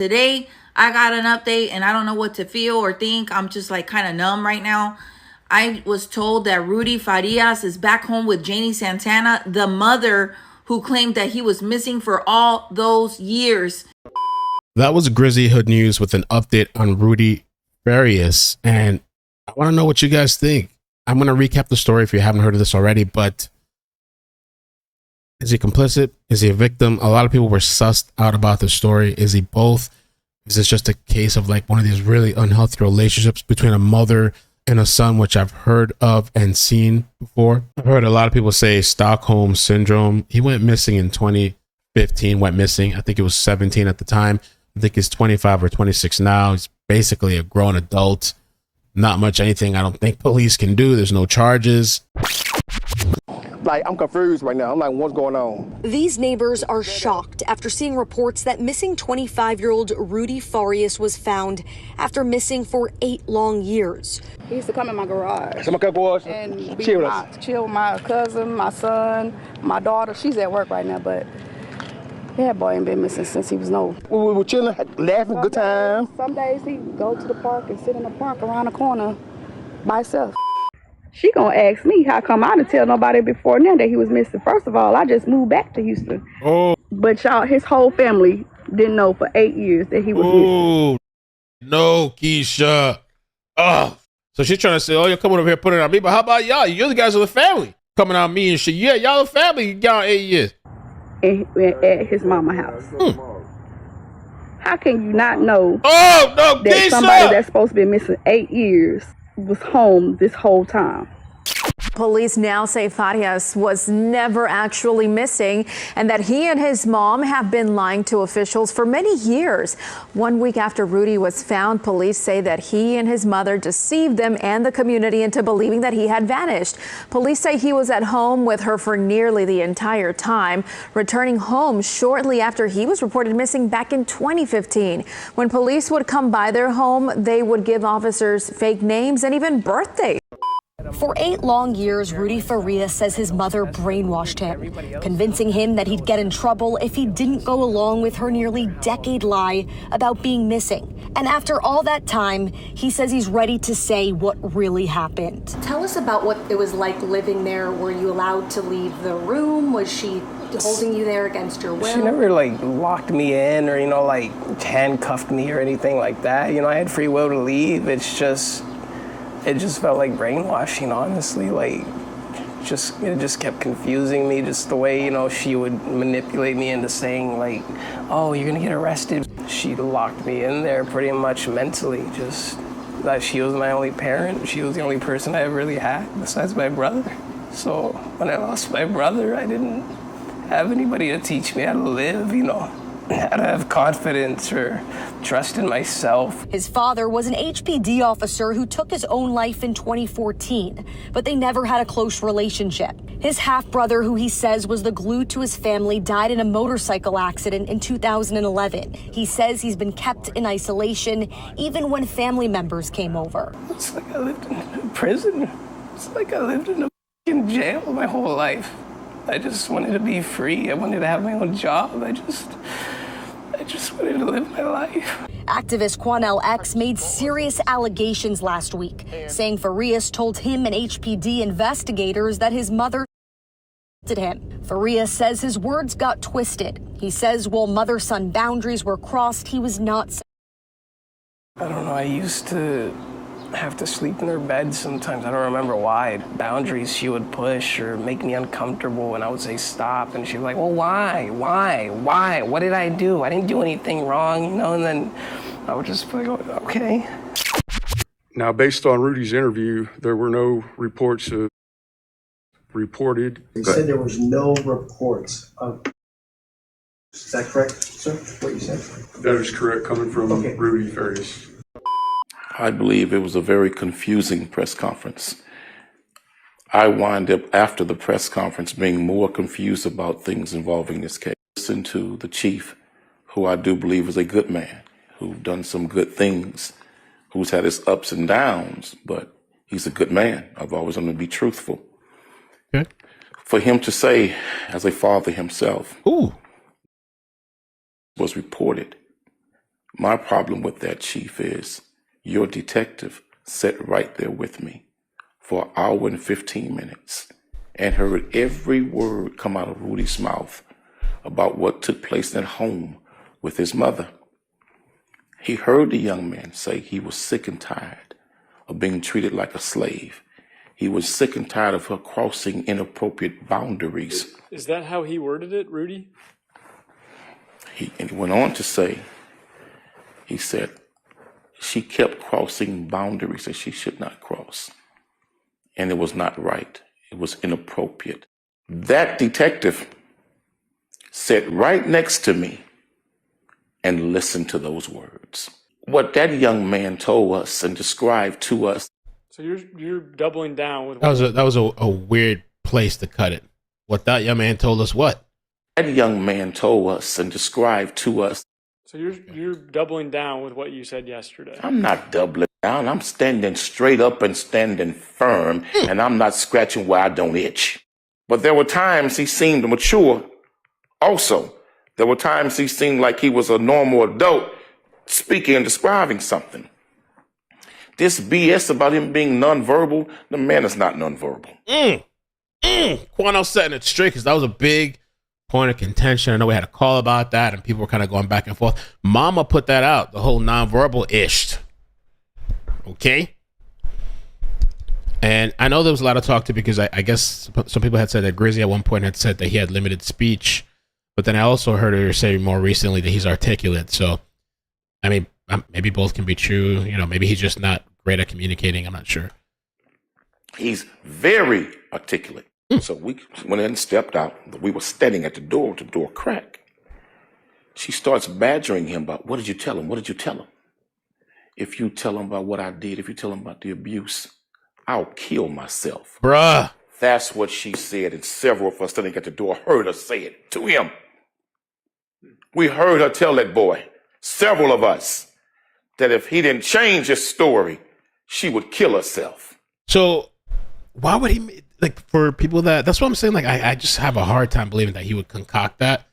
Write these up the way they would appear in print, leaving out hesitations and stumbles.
Today, I got an update and I don't know what to feel or think. I'm just like kind of numb right now. I was told that Rudy Farias is back home with Janie Santana, the mother who claimed that he was missing for all those years. That was Grizzly Hood News with an update on Rudy Farias. And I want to know what you guys think. I'm going to recap the story if you haven't heard of this already, but is he complicit? Is he a victim? A lot of people were sussed out about the story. Is he both? Is this just a case of like one of these really unhealthy relationships between a mother and a son, which I've heard of and seen before? I've heard a lot of people say Stockholm Syndrome. He went missing in 2015, went missing. I think it was 17 at the time. I think he's 25 or 26 now. He's basically a grown adult. Not much anything I don't think police can do. There's no charges. Like, I'm confused right now. I'm like, what's going on? These neighbors are shocked after seeing reports that missing 25-year-old Rudy Farias was found after missing for 8 long years. He used to come in my garage. Some okay, boys. And chill with my cousin, my son, my daughter. She's at work right now, but that boy ain't been missing since he was no. We were chilling, laughing, good time. Some days he go to the park and sit in the park around the corner by himself. She gonna ask me how come I didn't tell nobody before now that he was missing. First of all, I just moved back to Houston. Oh. But y'all, his whole family didn't know for 8 years that he was missing. No, Keisha. Oh. So she's trying to say, oh, you're coming over here putting it on me, but how about y'all? You're the guys of the family. Coming on me and shit. Yeah, y'all the family. Y'all 8 years. At his mama house. How can you not know that Keisha, somebody that's supposed to be missing 8 years was home this whole time? Police now say Farias was never actually missing and that he and his mom have been lying to officials for many years. 1 week after Rudy was found, police say that he and his mother deceived them and the community into believing that he had vanished. Police say he was at home with her for nearly the entire time, returning home shortly after he was reported missing back in 2015. When police would come by their home, they would give officers fake names and even birthdays. For 8 long years, Rudy Farias says his mother brainwashed him, convincing him that he'd get in trouble if he didn't go along with her nearly decade lie about being missing. And after all that time, he says he's ready to say what really happened. Tell us about what it was like living there. Were you allowed to leave the room? Was she holding you there against your will? She never locked me in or, handcuffed me or anything like that. I had free will to leave. It just felt like brainwashing, honestly. It just kept confusing me, just the way, she would manipulate me into saying, oh, you're gonna get arrested. She locked me in there pretty much mentally, just that she was my only parent. She was the only person I ever really had besides my brother. So when I lost my brother, I didn't have anybody to teach me how to live, how to have confidence or trust in myself. His father was an HPD officer who took his own life in 2014, but they never had a close relationship. His half-brother, who he says was the glue to his family, died in a motorcycle accident in 2011. He says he's been kept in isolation even when family members came over. It's like I lived in prison. It's like I lived in a jail my whole life. I just wanted to be free. I wanted to have my own job. I just wanted to live my life. Activist Quanell X made serious allegations last week, saying Farias told him and HPD investigators that his mother did him. Farias says his words got twisted. He says while mother-son boundaries were crossed, he was not. I don't know. I used to have to sleep in her bed sometimes. I don't remember why. Boundaries she would push or make me uncomfortable, and I would say stop, and she'd be like, well, why? What did I do? I didn't do anything wrong, and then I would just be like, okay. Now, based on Rudy's interview, there were no reports reported. You said there was no reports of. Is that correct, sir? What you said? That is correct, coming from Rudy Farias. I believe it was a very confusing press conference. I wind up after the press conference being more confused about things involving this case. Listen to the chief, who I do believe is a good man, who's done some good things, who's had his ups and downs, but he's a good man. I've always wanted to be truthful. Okay. For him to say, as a father himself, was reported, My problem with that, Chief, is your detective sat right there with me for an hour and 15 minutes and heard every word come out of Rudy's mouth about what took place at home with his mother. He heard the young man say he was sick and tired of being treated like a slave. He was sick and tired of her crossing inappropriate boundaries. Is that how he worded it, Rudy? He went on to say, he said, she kept crossing boundaries that she should not cross. And it was not right. It was inappropriate. That detective sat right next to me and listened to those words. What that young man told us and described to us. So you're doubling down with that was a weird place to cut it. What that young man told us what? That young man told us and described to us. So you're doubling down with what you said yesterday. I'm not doubling down. I'm standing straight up and standing firm, and I'm not scratching where I don't itch. But there were times he seemed mature. Also, there were times he seemed like he was a normal adult speaking and describing something. This BS about him being nonverbal, the man is not nonverbal. Quano setting it straight, because that was a big point of contention. I know we had a call about that, and people were kind of going back and forth. Mama put that out, the whole nonverbal-ish. Okay? And I know there was a lot of talk to, because I guess some people had said that Grizzy at one point had said that he had limited speech, but then I also heard her say more recently that he's articulate. So, I mean, maybe both can be true. You know, maybe he's just not great at communicating. I'm not sure. He's very articulate. So we went in and stepped out. We were standing at the door with the door cracked. She starts badgering him about, what did you tell him? What did you tell him? If you tell him about what I did, if you tell him about the abuse, I'll kill myself. Bruh. That's what she said, and several of us standing at the door heard her say it to him. We heard her tell that boy, several of us, that if he didn't change his story, she would kill herself. So why would he, like, for people that's what I'm saying, like, I just have a hard time believing that he would concoct that,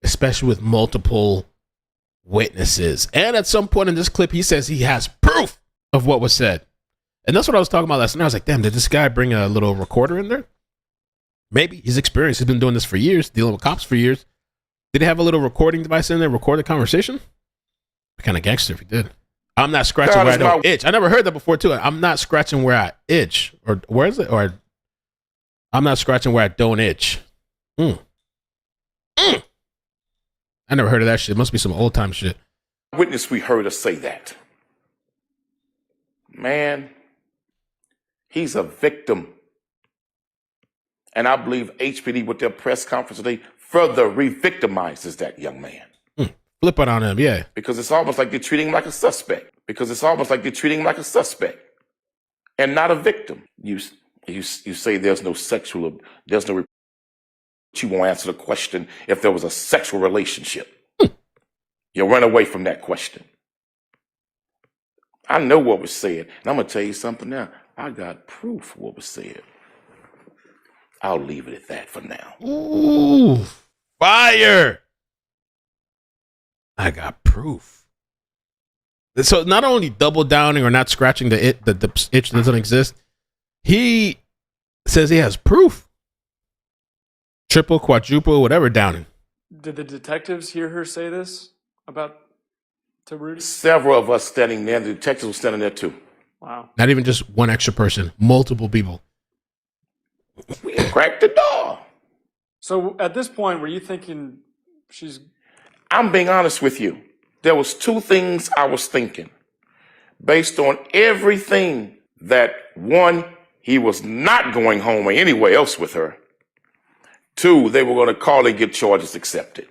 especially with multiple witnesses. And at some point in this clip, he says he has proof of what was said. And that's what I was talking about last night. I was like, damn, did this guy bring a little recorder in there? Maybe. He's experienced. He's been doing this for years, dealing with cops for years. Did he have a little recording device in there, record the conversation? Kind of gangster if he did. I'm not scratching where I don't itch. I never heard that before, too. I'm not scratching where I itch. Or where is it? Or I'm not scratching where I don't itch. I never heard of that shit. It must be some old time shit. Witness, we heard her say that. Man, he's a victim. And I believe HPD with their press conference today further re-victimizes that young man. Flip it on him, yeah. Because it's almost like they're treating him like a suspect. And not a victim. You say there's no you won't answer the question if there was a sexual relationship. You run away from that question. I know what was said. And I'm going to tell you something now. I got proof of what was said. I'll leave it at that for now. Ooh, fire. I got proof. So not only double downing or not scratching the itch that doesn't exist, he says he has proof. Triple, quadruple, whatever downing. Did the detectives hear her say this to Rudy? Several of us standing there. The detectives were standing there too. Wow. Not even just one extra person, multiple people. We cracked the door. So at this point, were you thinking I'm being honest with you. There was two things I was thinking. Based on everything that, one, he was not going home or anywhere else with her. Two, they were going to call and get charges accepted.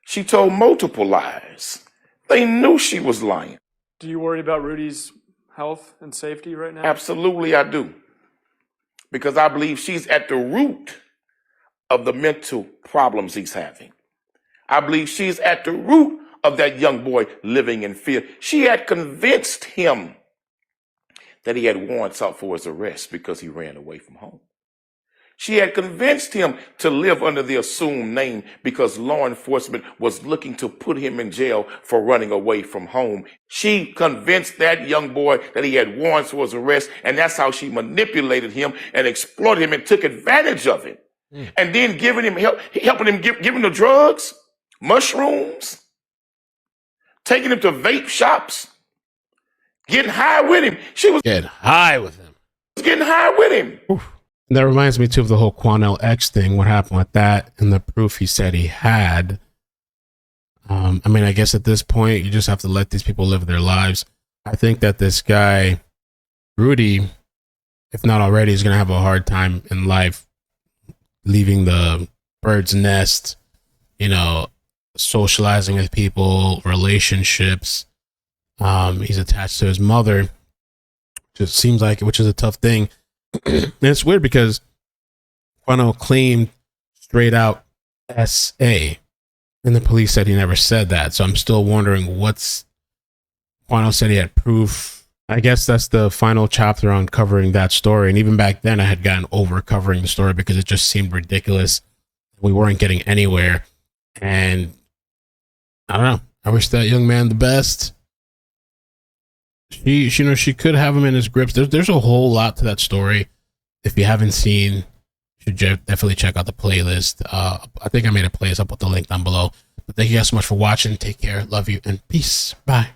She told multiple lies. They knew she was lying. Do you worry about Rudy's health and safety right now? Absolutely, I do. Because I believe she's at the root of the mental problems he's having. I believe she's at the root of that young boy living in fear. She had convinced him that he had warrants out for his arrest because he ran away from home. She had convinced him to live under the assumed name because law enforcement was looking to put him in jail for running away from home. She convinced that young boy that he had warrants for his arrest, and that's how she manipulated him and exploited him and took advantage of him. And then giving him helping him give him the drugs, mushrooms, taking him to vape shops, getting high with him. She was Get high with him. getting high with him. Oof. That reminds me too of the whole Quanell X thing. What happened with that and the proof he said he had. I mean, I guess at this point, you just have to let these people live their lives. I think that this guy, Rudy, if not already, is going to have a hard time in life leaving the bird's nest, you know, socializing with people, relationships. He's attached to his mother. Just seems like, which is a tough thing. And it's weird because Quanell claimed straight out SA, and the police said he never said that. So I'm still wondering Quanell said he had proof. I guess that's the final chapter on covering that story. And even back then, I had gotten over covering the story because it just seemed ridiculous. We weren't getting anywhere. And I don't know. I wish that young man the best. She could have him in his grips. There's a whole lot to that story. If you haven't seen, you should definitely check out the playlist. I think I made a playlist. I'll put the link down below. But thank you guys so much for watching. Take care. Love you and peace. Bye.